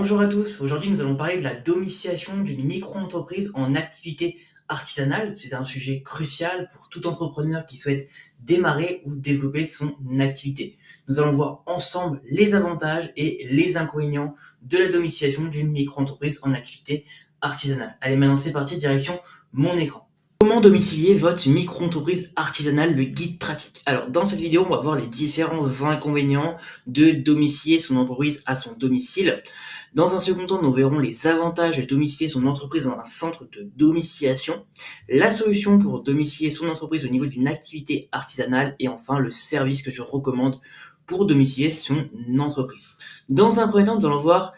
Bonjour à tous, aujourd'hui nous allons parler de la domiciliation d'une micro-entreprise en activité artisanale. C'est un sujet crucial pour tout entrepreneur qui souhaite démarrer ou développer son activité. Nous allons voir ensemble les avantages et les inconvénients de la domiciliation d'une micro-entreprise en activité artisanale. Allez, maintenant c'est parti, direction mon écran. Comment domicilier votre micro-entreprise artisanale, le guide pratique. Alors, dans cette vidéo, on va voir les différents inconvénients de domicilier son entreprise à son domicile. Dans un second temps, nous verrons les avantages de domicilier son entreprise dans un centre de domiciliation, la solution pour domicilier son entreprise au niveau d'une activité artisanale et enfin le service que je recommande pour domicilier son entreprise. Dans un premier temps, nous allons voir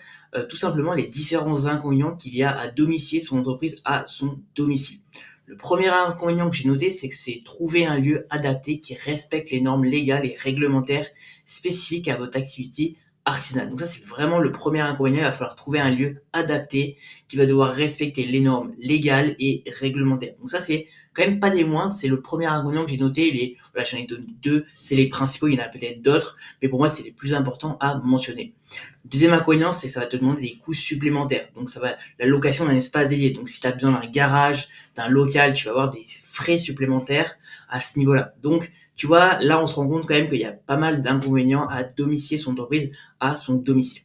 tout simplement les différents inconvénients qu'il y a à domicilier son entreprise à son domicile. Le premier inconvénient que j'ai noté, c'est que c'est trouver un lieu adapté qui respecte les normes légales et réglementaires spécifiques à votre activité artisanale. Donc ça, c'est vraiment le premier inconvénient. Il va falloir trouver un lieu adapté qui va devoir respecter les normes légales et réglementaires. Donc ça, c'est quand même pas des moindres. C'est le premier inconvénient que j'ai noté. Voilà, j'en ai donné deux. C'est les principaux. Il y en a peut-être d'autres, mais pour moi, c'est les plus importants à mentionner. Deuxième inconvénient, c'est que ça va te demander des coûts supplémentaires. Donc ça va la location d'un espace dédié. Donc si tu as besoin d'un garage, d'un local, tu vas avoir des frais supplémentaires à ce niveau-là. Donc tu vois, là on se rend compte quand même qu'il y a pas mal d'inconvénients à domicilier son entreprise à son domicile.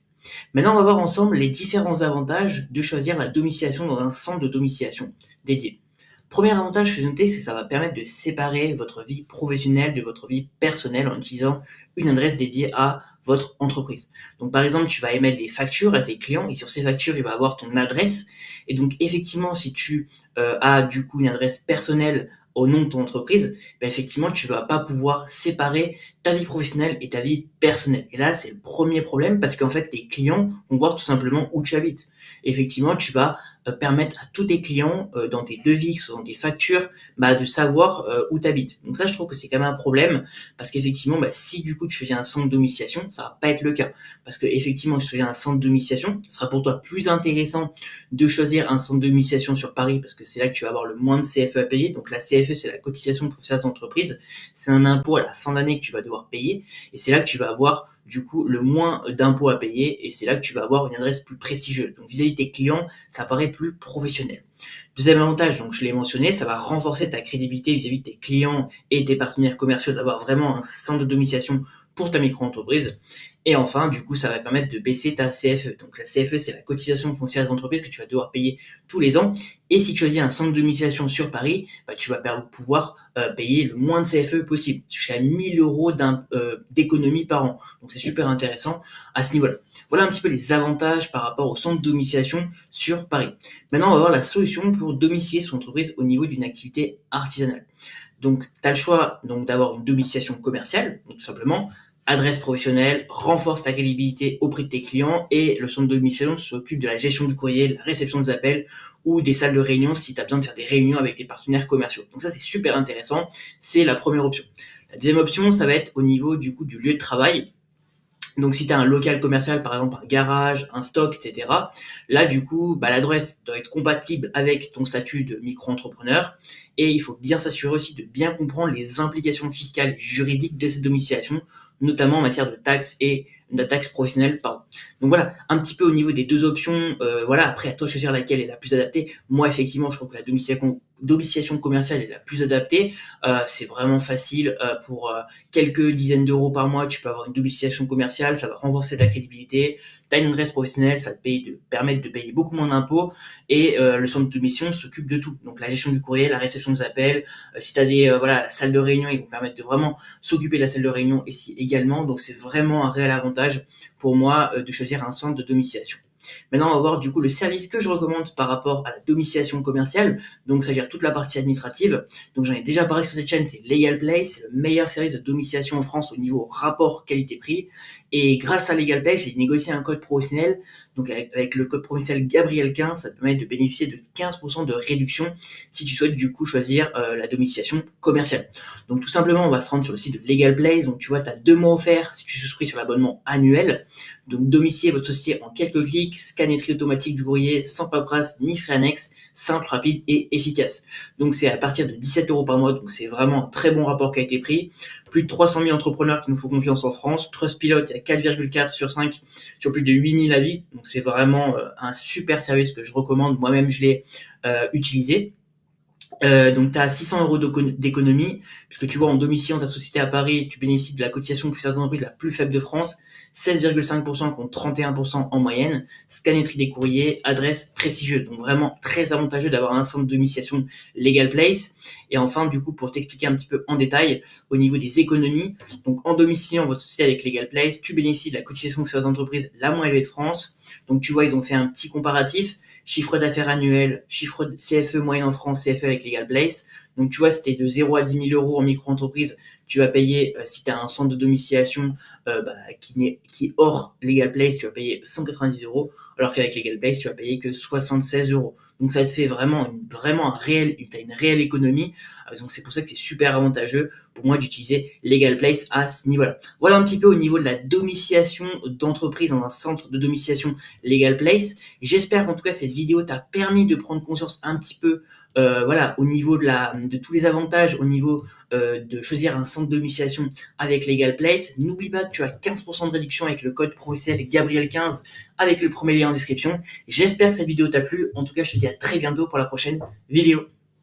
Maintenant, on va voir ensemble les différents avantages de choisir la domiciliation dans un centre de domiciliation dédié. Premier avantage que j'ai noté, c'est que ça va permettre de séparer votre vie professionnelle de votre vie personnelle en utilisant une adresse dédiée à votre entreprise. Donc par exemple, tu vas émettre des factures à tes clients et sur ces factures, il va avoir ton adresse. Et donc effectivement, si tu as du coup une adresse personnelle au nom de ton entreprise, ben effectivement, tu vas pas pouvoir séparer ta vie professionnelle et ta vie personnelle. Et là, c'est le premier problème parce qu'en fait, tes clients vont voir tout simplement où tu habites. Effectivement, tu vas permettre à tous tes clients, dans tes devis, dans tes factures, de savoir où tu habites. Donc ça, je trouve que c'est quand même un problème parce qu'effectivement, si du coup tu faisais un centre de domiciliation, ça va pas être le cas. Parce que effectivement, si tu faisais un centre de domiciliation, ce sera pour toi plus intéressant de choisir un centre de domiciliation sur Paris parce que c'est là que tu vas avoir le moins de CFE à payer. Donc la CFE, c'est la cotisation professionnelle d'entreprise. C'est un impôt à la fin d'année que tu vas devoir payer et c'est là que tu vas avoir du coup le moins d'impôts à payer et c'est là que tu vas avoir une adresse plus prestigieuse. Donc vis-à-vis de tes clients, ça paraît plus professionnel. Deuxième avantage, donc je l'ai mentionné, ça va renforcer ta crédibilité vis-à-vis de tes clients et tes partenaires commerciaux d'avoir vraiment un centre de domiciliation pour ta micro-entreprise. Et enfin, du coup, ça va permettre de baisser ta CFE. Donc la CFE, c'est la cotisation foncière des entreprises que tu vas devoir payer tous les ans. Et si tu choisis un centre de domiciliation sur Paris, tu vas pouvoir payer le moins de CFE possible, jusqu'à 1000 euros d'économie par an. Donc c'est super intéressant à ce niveau-là. Voilà un petit peu les avantages par rapport au centre de domiciliation sur Paris. Maintenant, on va voir la solution pour domicilier son entreprise au niveau d'une activité artisanale. Donc, tu as le choix d'avoir une domiciliation commerciale, donc tout simplement, adresse professionnelle, renforce ta crédibilité auprès de tes clients et le centre de domiciliation s'occupe de la gestion du courrier, la réception des appels ou des salles de réunion si tu as besoin de faire des réunions avec tes partenaires commerciaux. Donc ça, c'est super intéressant. C'est la première option. La deuxième option, ça va être au niveau du lieu de travail. Donc si tu as un local commercial, par exemple un garage, un stock, etc., là du coup, l'adresse doit être compatible avec ton statut de micro-entrepreneur et il faut bien s'assurer aussi de bien comprendre les implications fiscales et juridiques de cette domiciliation, notamment en matière de taxes et de taxes professionnelles. Pardon. Donc voilà, un petit peu au niveau des deux options, après à toi de choisir laquelle est la plus adaptée. Moi effectivement, je trouve que la domiciliation commerciale est la plus adaptée. C'est vraiment facile pour quelques dizaines d'euros par mois, tu peux avoir une domiciliation commerciale, ça va renforcer ta crédibilité. Tu as une adresse professionnelle, ça te permet de payer beaucoup moins d'impôts et le centre de domiciliation s'occupe de tout. Donc la gestion du courrier, la réception des appels, si tu as la salle de réunion, ils vont permettre de vraiment s'occuper de la salle de réunion ici également. Donc c'est vraiment un réel avantage pour moi de choisir un centre de domiciliation. Maintenant, on va voir du coup le service que je recommande par rapport à la domiciliation commerciale. Donc, ça gère toute la partie administrative. Donc, j'en ai déjà parlé sur cette chaîne, c'est LegalPlay. C'est le meilleur service de domiciliation en France au niveau rapport qualité-prix. Et grâce à LegalPlay, j'ai négocié un code professionnel. Donc, avec le code professionnel Gabriel15, ça te permet de bénéficier de 15% de réduction si tu souhaites du coup choisir la domiciliation commerciale. Donc, tout simplement, on va se rendre sur le site de LegalPlay. Donc, tu vois, tu as 2 mois offerts si tu souscris sur l'abonnement annuel. Donc, domicilier votre société en quelques clics clic, scanner automatique du courrier, sans paperasse ni frais annexes, simple, rapide et efficace. Donc c'est à partir de 17 € par mois, donc c'est vraiment un très bon rapport qui a été pris. Plus de 300 000 entrepreneurs qui nous font confiance en France. Trustpilot, il y a 4,4 sur 5 sur plus de 8000 avis. Donc c'est vraiment un super service que je recommande. Moi-même, je l'ai utilisé. Donc tu as 600 € d'économie, puisque tu vois, en domiciliant ta société à Paris, tu bénéficies de la cotisation foncière d'entreprise la plus faible de France, 16,5% contre 31% en moyenne, scanetterie des courriers, adresse prestigieuse. Donc vraiment très avantageux d'avoir un centre de domiciliation Legal Place. Et enfin, du coup, pour t'expliquer un petit peu en détail, au niveau des économies, donc en domiciliant votre société avec Legal Place, tu bénéficies de la cotisation foncière d'entreprise la moins élevée de France. Donc tu vois, ils ont fait un petit comparatif. Chiffre d'affaires annuel, chiffre de CFE moyenne en France, CFE avec Legal Place. Donc tu vois, c'était de 0 à 10 000 € en micro-entreprise. Tu vas payer, si tu as un centre de domiciliation qui est hors Legal Place, tu vas payer 190 €, alors qu'avec Legal Place, tu vas payer que 76 €. Donc ça te fait vraiment t'as une réelle économie. Donc c'est pour ça que c'est super avantageux pour moi d'utiliser Legal Place à ce niveau-là. Voilà un petit peu au niveau de la domiciliation d'entreprise dans un centre de domiciliation Legal Place. J'espère qu'en tout cas cette vidéo t'a permis de prendre conscience un petit peu au niveau de tous les avantages, au niveau de choisir un centre de domiciliation avec Legal Place. N'oublie pas que tu as 15% de réduction avec le code promotionnel Gabriel15 avec le premier lien en description. J'espère que cette vidéo t'a plu. En tout cas, je te dis à très bientôt pour la prochaine vidéo.